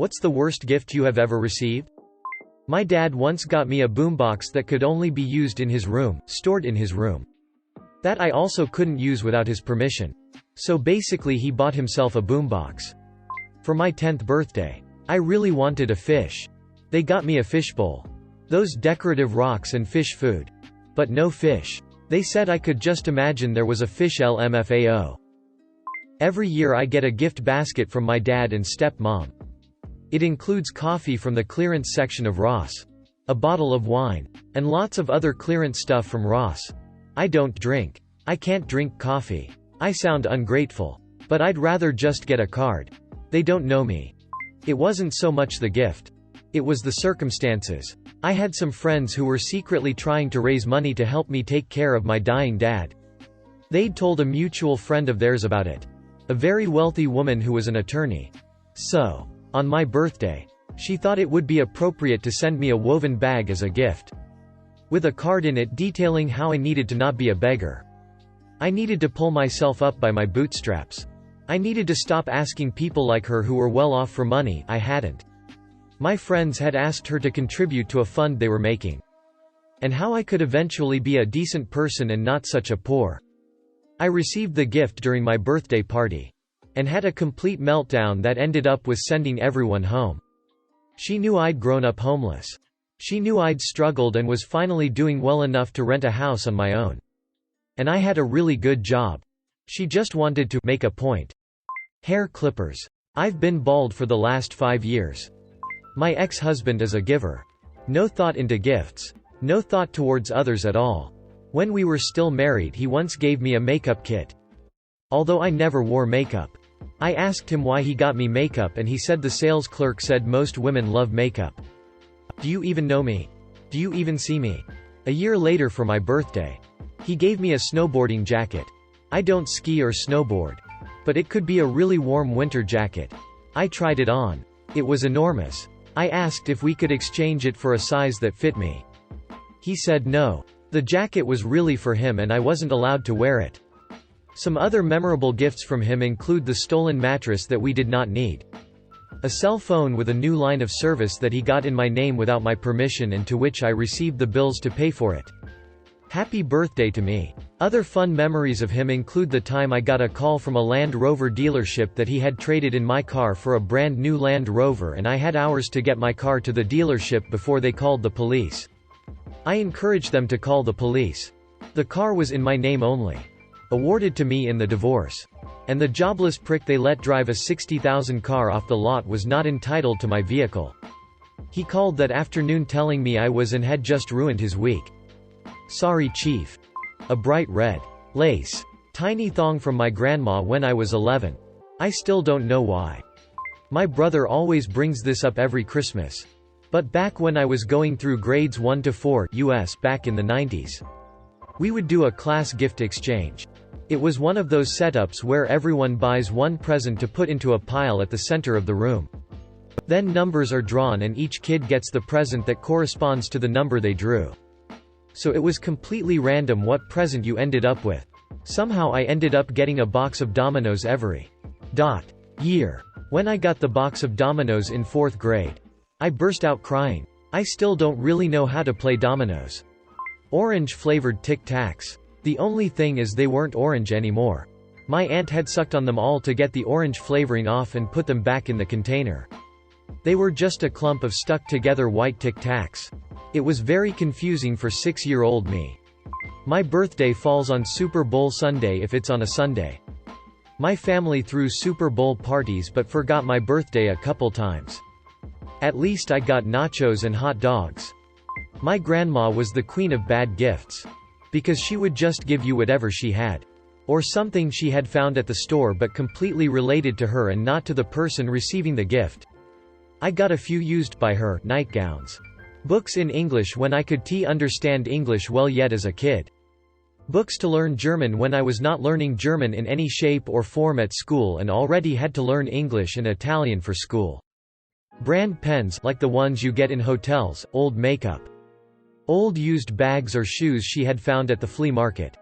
What's the worst gift you have ever received? My dad once got me a boombox that could only be used in his room, stored in his room. That I also couldn't use without his permission. So basically he bought himself a boombox. For my 10th birthday. I really wanted a fish. They got me a fishbowl. Those decorative rocks and fish food. But no fish. They said I could just imagine there was a fish LMFAO. Every year I get a gift basket from my dad and stepmom. It includes coffee from the clearance section of Ross, a bottle of wine, and lots of other clearance stuff from Ross. I don't drink. I can't drink coffee. I sound ungrateful. But I'd rather just get a card. They don't know me. It wasn't so much the gift. It was the circumstances. I had some friends who were secretly trying to raise money to help me take care of my dying dad. They'd told a mutual friend of theirs about it. A very wealthy woman who was an attorney. So, on my birthday, she thought it would be appropriate to send me a woven bag as a gift. With a card in it detailing how I needed to not be a beggar. I needed to pull myself up by my bootstraps. I needed to stop asking people like her who were well off for money I hadn't. My friends had asked her to contribute to a fund they were making. And how I could eventually be a decent person and not such a poor. I received the gift during my birthday party. And had a complete meltdown that ended up with sending everyone home. She knew I'd grown up homeless. She knew I'd struggled and was finally doing well enough to rent a house on my own. And I had a really good job. She just wanted to make a point. Hair clippers. I've been bald for the last 5 years. My ex-husband is a giver. No thought into gifts. No thought towards others at all. When we were still married he once gave me a makeup kit. Although I never wore makeup. I asked him why he got me makeup and he said the sales clerk said most women love makeup. Do you even know me? Do you even see me? A year later for my birthday. He gave me a snowboarding jacket. I don't ski or snowboard. But it could be a really warm winter jacket. I tried it on. It was enormous. I asked if we could exchange it for a size that fit me. He said no. The jacket was really for him and I wasn't allowed to wear it. Some other memorable gifts from him include the stolen mattress that we did not need. A cell phone with a new line of service that he got in my name without my permission and to which I received the bills to pay for it. Happy birthday to me. Other fun memories of him include the time I got a call from a Land Rover dealership that he had traded in my car for a brand new Land Rover and I had hours to get my car to the dealership before they called the police. I encouraged them to call the police. The car was in my name only. Awarded to me in the divorce. And the jobless prick they let drive a $60,000 car off the lot was not entitled to my vehicle. He called that afternoon telling me I was and had just ruined his week. Sorry chief. A bright red lace tiny thong from my grandma when I was 11. I still don't know why. My brother always brings this up every Christmas. But back when I was going through grades 1 to 4 US back in the 90s. We would do a class gift exchange. It was one of those setups where everyone buys one present to put into a pile at the center of the room. Then numbers are drawn and each kid gets the present that corresponds to the number they drew. So it was completely random what present you ended up with. Somehow I ended up getting a box of Dominoes every year. When I got the box of Dominoes in 4th grade, I burst out crying. I still don't really know how to play dominoes. Orange flavored Tic Tacs. The only thing is they weren't orange anymore. My aunt had sucked on them all to get the orange flavoring off and put them back in the container. They were just a clump of stuck together white Tic Tacs. It was very confusing for 6-year-old me. My birthday falls on Super Bowl Sunday if it's on a Sunday. My family threw Super Bowl parties but forgot my birthday a couple times. At least I got nachos and hot dogs. My grandma was the queen of bad gifts. Because she would just give you whatever she had. Or something she had found at the store but completely related to her and not to the person receiving the gift. I got a few used by her nightgowns. Books in English when I could understand English well yet as a kid. Books to learn German when I was not learning German in any shape or form at school and already had to learn English and Italian for school. Brand pens like the ones you get in hotels, old makeup. Old used bags or shoes she had found at the flea market.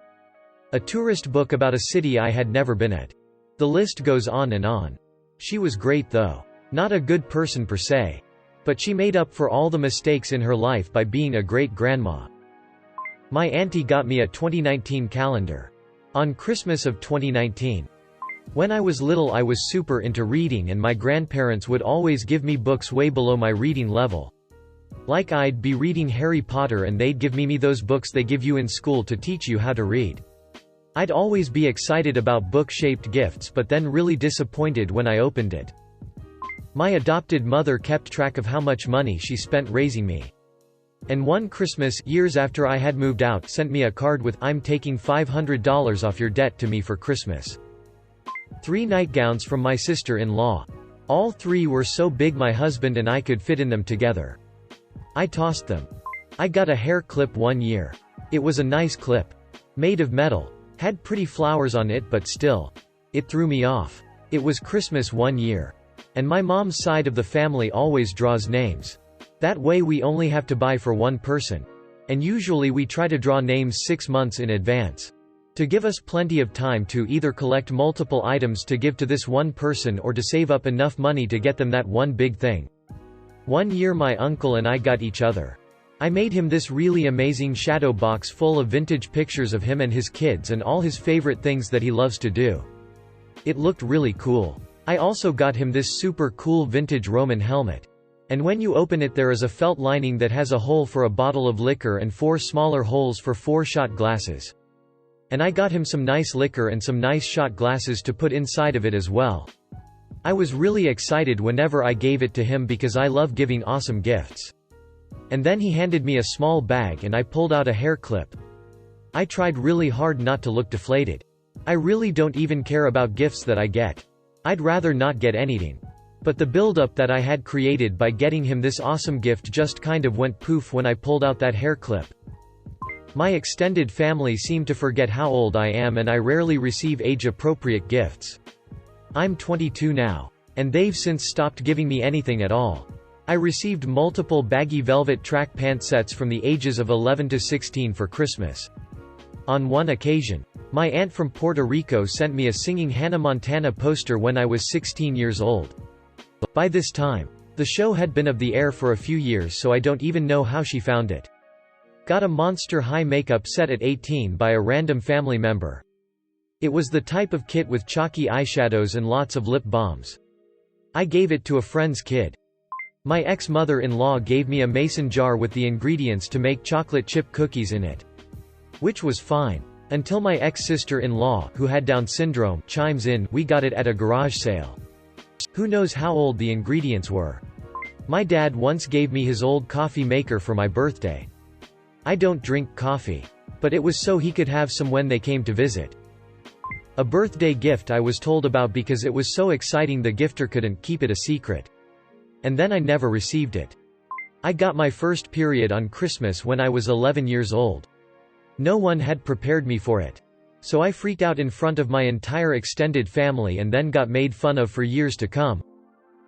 A tourist book about a city I had never been at. The list goes on and on. She was great though. Not a good person per se. But she made up for all the mistakes in her life by being a great grandma. My auntie got me a 2019 calendar. On Christmas of 2019. When I was little I was super into reading and my grandparents would always give me books way below my reading level. Like I'd be reading Harry Potter and they'd give me those books they give you in school to teach you how to read. I'd always be excited about book-shaped gifts but then really disappointed when I opened it. My adopted mother kept track of how much money she spent raising me. And one Christmas, years after I had moved out, sent me a card with, "I'm taking $500 off your debt to me for Christmas." 3 nightgowns from my sister-in-law. All 3 were so big my husband and I could fit in them together. I tossed them. I got a hair clip one year. It was a nice clip. Made of metal. Had pretty flowers on it but still. It threw me off. It was Christmas one year. And my mom's side of the family always draws names. That way we only have to buy for one person. And usually we try to draw names 6 months in advance. To give us plenty of time to either collect multiple items to give to this one person or to save up enough money to get them that one big thing. One year my uncle and I got each other. I made him this really amazing shadow box full of vintage pictures of him and his kids and all his favorite things that he loves to do. It looked really cool. I also got him this super cool vintage Roman helmet. And when you open it there is a felt lining that has a hole for a bottle of liquor and 4 smaller holes for 4 shot glasses. And I got him some nice liquor and some nice shot glasses to put inside of it as well. I was really excited whenever I gave it to him because I love giving awesome gifts. And then he handed me a small bag and I pulled out a hair clip. I tried really hard not to look deflated. I really don't even care about gifts that I get. I'd rather not get anything. But the build-up that I had created by getting him this awesome gift just kind of went poof when I pulled out that hair clip. My extended family seem to forget how old I am and I rarely receive age-appropriate gifts. I'm 22 now. And they've since stopped giving me anything at all. I received multiple baggy velvet track pant sets from the ages of 11 to 16 for Christmas. On one occasion, my aunt from Puerto Rico sent me a singing Hannah Montana poster when I was 16 years old. By this time, the show had been of the air for a few years so I don't even know how she found it. Got a Monster High makeup set at 18 by a random family member. It was the type of kit with chalky eyeshadows and lots of lip balms. I gave it to a friend's kid. My ex-mother-in-law gave me a mason jar with the ingredients to make chocolate chip cookies in it. Which was fine. Until my ex-sister-in-law, who had Down syndrome, chimes in, "We got it at a garage sale." Who knows how old the ingredients were. My dad once gave me his old coffee maker for my birthday. I don't drink coffee. But it was so he could have some when they came to visit. A birthday gift I was told about because it was so exciting the gifter couldn't keep it a secret. And then I never received it. I got my first period on Christmas when I was 11 years old. No one had prepared me for it. So I freaked out in front of my entire extended family and then got made fun of for years to come.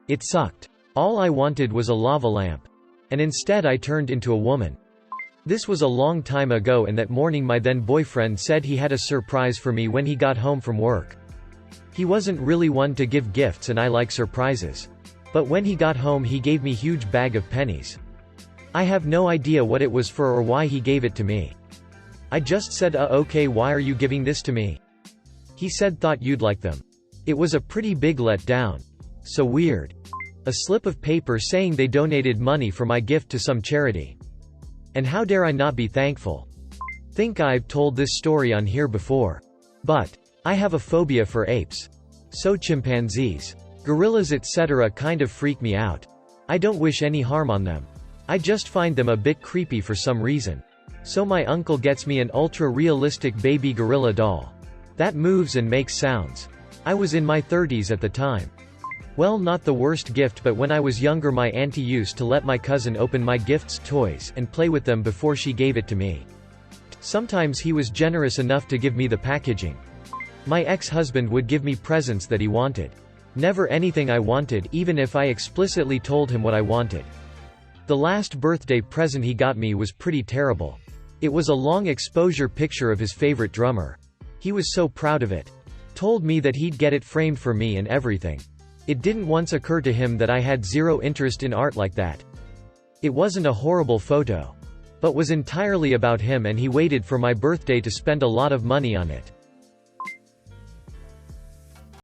It sucked. All I wanted was a lava lamp. And instead I turned into a woman. This was a long time ago and that morning my then boyfriend said he had a surprise for me when he got home from work. He wasn't really one to give gifts and I like surprises. But when he got home he gave me a huge bag of pennies. I have no idea what it was for or why he gave it to me. I just said okay, why are you giving this to me? He said thought you'd like them. It was a pretty big letdown. So weird. A slip of paper saying they donated money for my gift to some charity. And how dare I not be thankful? Think I've told this story on here before. But I have a phobia for apes. So chimpanzees, gorillas etc. kind of freak me out. I don't wish any harm on them. I just find them a bit creepy for some reason. So my uncle gets me an ultra-realistic baby gorilla doll. That moves and makes sounds. I was in my 30s at the time. Well, not the worst gift, but when I was younger my auntie used to let my cousin open my gifts' toys and play with them before she gave it to me. Sometimes he was generous enough to give me the packaging. My ex-husband would give me presents that he wanted. Never anything I wanted, even if I explicitly told him what I wanted. The last birthday present he got me was pretty terrible. It was a long exposure picture of his favorite drummer. He was so proud of it. Told me that he'd get it framed for me and everything. It didn't once occur to him that I had zero interest in art like that. It wasn't a horrible photo. But was entirely about him, and he waited for my birthday to spend a lot of money on it.